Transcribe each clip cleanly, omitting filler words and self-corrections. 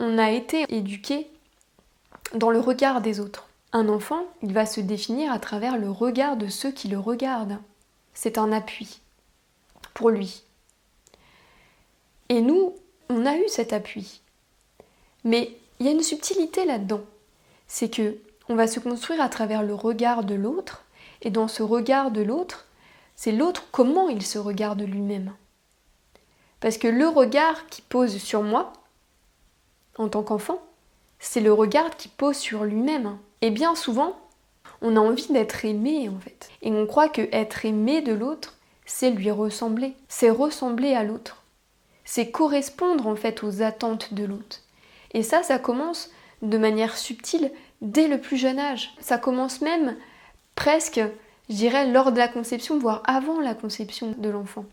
on a été éduqué dans le regard des autres. Un enfant, il va se définir à travers le regard de ceux qui le regardent. C'est un appui pour lui. Et nous, on a eu cet appui. Mais il y a une subtilité là-dedans. C'est que on va se construire à travers le regard de l'autre, et dans ce regard de l'autre, c'est l'autre comment il se regarde lui-même. Parce que le regard qui pose sur moi, en tant qu'enfant, c'est le regard qui pose sur lui-même. Et bien souvent, on a envie d'être aimé en fait. Et on croit que être aimé de l'autre, c'est lui ressembler. C'est ressembler à l'autre. C'est correspondre en fait aux attentes de l'autre. Et ça commence de manière subtile dès le plus jeune âge. Ça commence même presque, je dirais, lors de la conception, voire avant la conception de l'enfant.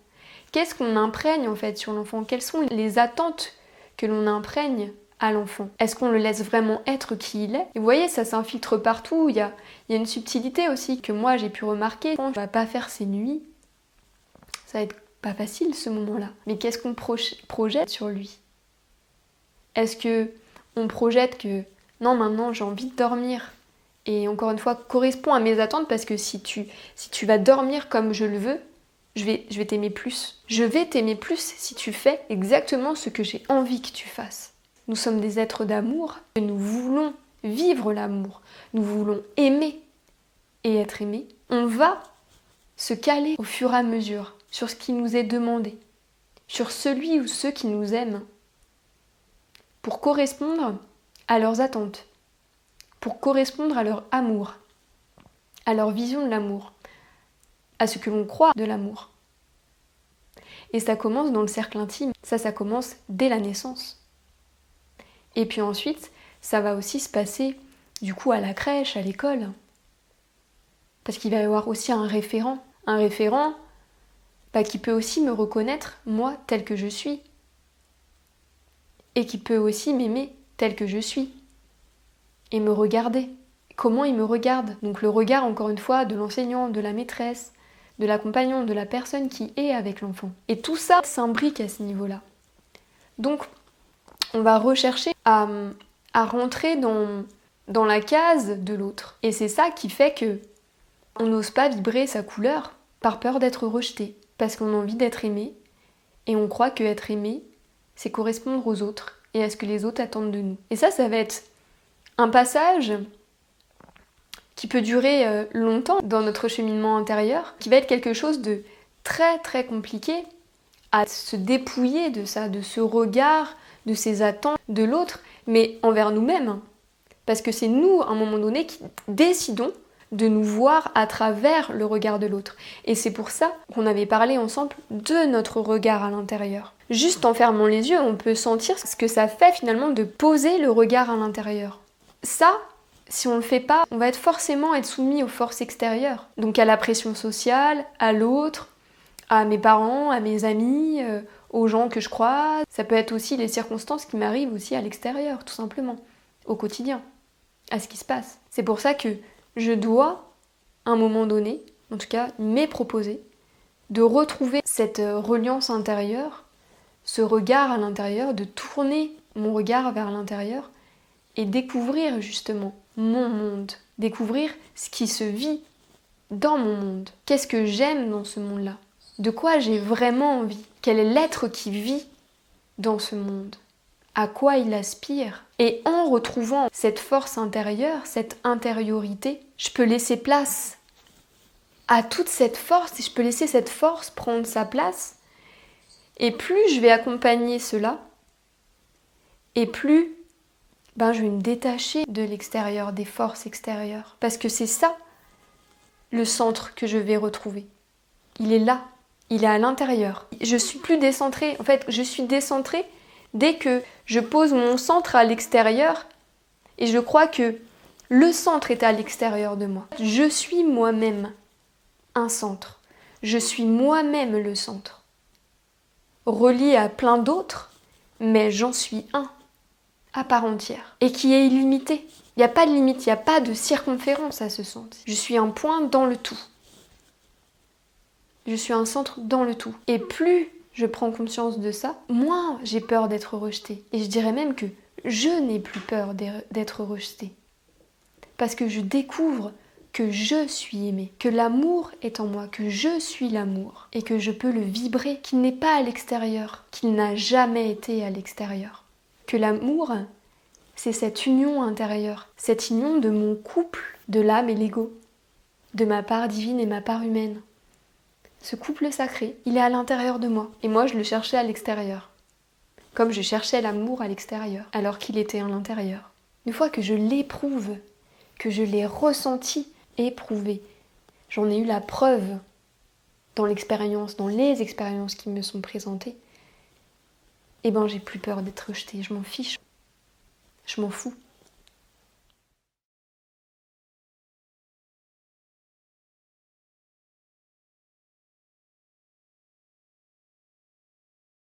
Qu'est-ce qu'on imprègne en fait sur l'enfant? Quelles sont les attentes que l'on imprègne à l'enfant? Est-ce qu'on le laisse vraiment être qui il est? Et vous voyez, ça s'infiltre partout. Il y a une subtilité aussi que moi j'ai pu remarquer. On ne va pas faire ses nuits. Ça va être pas facile ce moment-là. Mais qu'est-ce qu'on projette sur lui? Est-ce que on projette que non, maintenant j'ai envie de dormir? Et encore une fois, correspond à mes attentes parce que si tu vas dormir comme je le veux, je vais t'aimer plus. Je vais t'aimer plus si tu fais exactement ce que j'ai envie que tu fasses. Nous sommes des êtres d'amour, et nous voulons vivre l'amour. Nous voulons aimer et être aimés. On va se caler au fur et à mesure sur ce qui nous est demandé, sur celui ou ceux qui nous aiment, pour correspondre à leurs attentes, pour correspondre à leur amour, à leur vision de l'amour, à ce que l'on croit de l'amour. Et ça commence dans le cercle intime, ça commence dès la naissance. Et puis ensuite, ça va aussi se passer du coup à la crèche, à l'école. Parce qu'il va y avoir aussi un référent qui peut aussi me reconnaître, moi, tel que je suis. Et qui peut aussi m'aimer tel que je suis. Et me regarder. Comment il me regarde? Donc le regard, encore une fois, de l'enseignant, de la maîtresse, de l'accompagnant, de la personne qui est avec l'enfant. Et tout ça s'imbrique à ce niveau-là. Donc, on va rechercher à rentrer dans la case de l'autre. Et c'est ça qui fait que on n'ose pas vibrer sa couleur par peur d'être rejeté. Parce qu'on a envie d'être aimé. Et on croit que être aimé, c'est correspondre aux autres. Et à ce que les autres attendent de nous. Et ça va être un passage qui peut durer longtemps dans notre cheminement intérieur, qui va être quelque chose de très très compliqué à se dépouiller de ça, de ce regard, de ces attentes de l'autre, mais envers nous-mêmes. Parce que c'est nous, à un moment donné, qui décidons de nous voir à travers le regard de l'autre. Et c'est pour ça qu'on avait parlé ensemble de notre regard à l'intérieur. Juste en fermant les yeux, on peut sentir ce que ça fait finalement de poser le regard à l'intérieur. Ça, si on le fait pas, on va forcément être soumis aux forces extérieures. Donc à la pression sociale, à l'autre, à mes parents, à mes amis, aux gens que je croise. Ça peut être aussi les circonstances qui m'arrivent aussi à l'extérieur, tout simplement, au quotidien, à ce qui se passe. C'est pour ça que je dois, à un moment donné, en tout cas, m'est proposé, de retrouver cette reliance intérieure, ce regard à l'intérieur, de tourner mon regard vers l'intérieur et découvrir justement mon monde, découvrir ce qui se vit dans mon monde. Qu'est-ce que j'aime dans ce monde-là? De quoi j'ai vraiment envie? Quel est l'être qui vit dans ce monde? À quoi il aspire? Et en retrouvant cette force intérieure, cette intériorité, je peux laisser place à toute cette force et je peux laisser cette force prendre sa place. Et plus je vais accompagner cela, et plus je vais me détacher de l'extérieur, des forces extérieures. Parce que c'est ça, le centre que je vais retrouver. Il est là, il est à l'intérieur. Je suis plus décentrée. En fait, je suis décentrée dès que je pose mon centre à l'extérieur et je crois que le centre est à l'extérieur de moi. Je suis moi-même un centre. Je suis moi-même le centre. Relié à plein d'autres, mais j'en suis un. À part entière, et qui est illimité. Il n'y a pas de limite, il n'y a pas de circonférence à ce centre. Je suis un point dans le tout. Je suis un centre dans le tout. Et plus je prends conscience de ça, moins j'ai peur d'être rejetée. Et je dirais même que je n'ai plus peur d'être rejetée. Parce que je découvre que je suis aimée, que l'amour est en moi, que je suis l'amour et que je peux le vibrer, qu'il n'est pas à l'extérieur, qu'il n'a jamais été à l'extérieur. Que l'amour, c'est cette union intérieure, cette union de mon couple, de l'âme et l'ego, de ma part divine et ma part humaine. Ce couple sacré, il est à l'intérieur de moi et moi je le cherchais à l'extérieur. Comme je cherchais l'amour à l'extérieur, alors qu'il était à l'intérieur. Une fois que je l'éprouve, que je l'ai ressenti, éprouvé, j'en ai eu la preuve dans l'expérience, dans les expériences qui me sont présentées, eh ben j'ai plus peur d'être rejetée, je m'en fiche, je m'en fous.